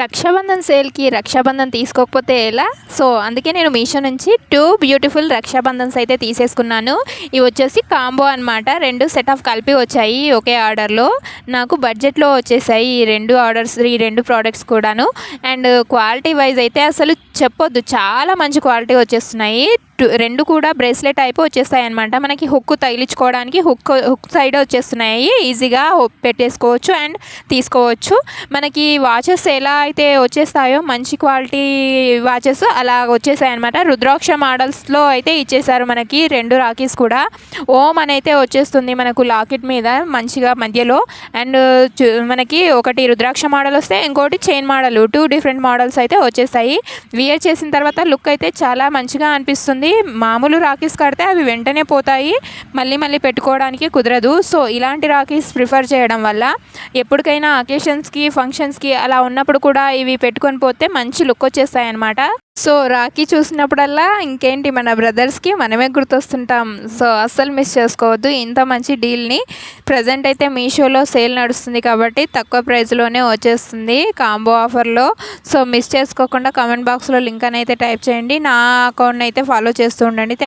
రక్షాబంధన్ సేల్‌కి రక్షాబంధన్ తీసుకోకపోతే ఎలా? సో, అందుకే నేను మీషో నుంచి 2 బ్యూటిఫుల్ రక్షాబంధన్స్ అయితే తీసేసుకున్నాను. ఇవి వచ్చేసి కాంబో అనమాట. 2 సెట్ ఆఫ్ కలిపి వచ్చాయి ఒకే ఆర్డర్‌లో. నాకు బడ్జెట్‌లో వచ్చేసాయి ఈ 2 ఆర్డర్స్, ఈ 2 ప్రొడక్ట్స్ కూడాను. అండ్ క్వాలిటీ వైజ్ అయితే అసలు చెప్పొద్దు, చాలా మంచి క్వాలిటీ వచ్చేస్తున్నాయి. 2 కూడా బ్రేస్లెట్ టైప్ వచ్చేస్తాయన్నమాట. మనకి హుక్ తగిలించుకోవడానికి హుక్ సైడ్ వచ్చేస్తున్నాయి. ఈజీగా పెట్టేసుకోవచ్చు అండ్ తీసుకోవచ్చు. మనకి వాచెస్ ఎలా అయితే వచ్చేస్తాయో మంచి క్వాలిటీ వాచెస్ అలా వచ్చేసాయన్నమాట. రుద్రాక్ష మోడల్స్లో అయితే ఇచ్చేసారు మనకి 2 రాఖీస్ కూడా. ఓం అని అయితే వచ్చేస్తుంది మనకు లాకెట్ మీద మంచిగా మధ్యలో. అండ్ మనకి ఒకటి రుద్రాక్ష మోడల్ వస్తే ఇంకోటి చైన్ మోడల్, 2 డిఫరెంట్ మోడల్స్ అయితే వచ్చేసాయి. వియర్ చేసిన తర్వాత లుక్ అయితే చాలా మంచిగా అనిపిస్తుంది. మామూలు రాఖీస్ కడితే అవి వెంటనే పోతాయి, మళ్ళీ పెట్టుకోవడానికి కుదరదు. సో ఇలాంటి రాఖీస్ ప్రిఫర్ చేయడం వల్ల ఎప్పటికైనా అకేషన్స్కి, ఫంక్షన్స్కి అలా ఉన్నప్పుడు కూడా ఇవి పెట్టుకొని పోతే మంచి లుక్ వచ్చేస్తాయి అన్నమాట. సో రాఖీ చూసినప్పుడల్లా ఇంకేంటి మన బ్రదర్స్కి మనమే గుర్తొస్తుంటాం. సో అస్సలు మిస్ చేసుకోవద్దు ఇంత మంచి డీల్ని. ప్రజెంట్ అయితే మీషోలో సేల్ నడుస్తుంది కాబట్టి తక్కువ ప్రైస్లోనే వచ్చేస్తుంది కాంబో ఆఫర్లో. సో మిస్ చేసుకోకుండా కామెంట్ బాక్స్లో లింక్ అని అయితే టైప్ చేయండి. నా అకౌంట్ని అయితే ఫాలో చేస్తూ ఉండండి.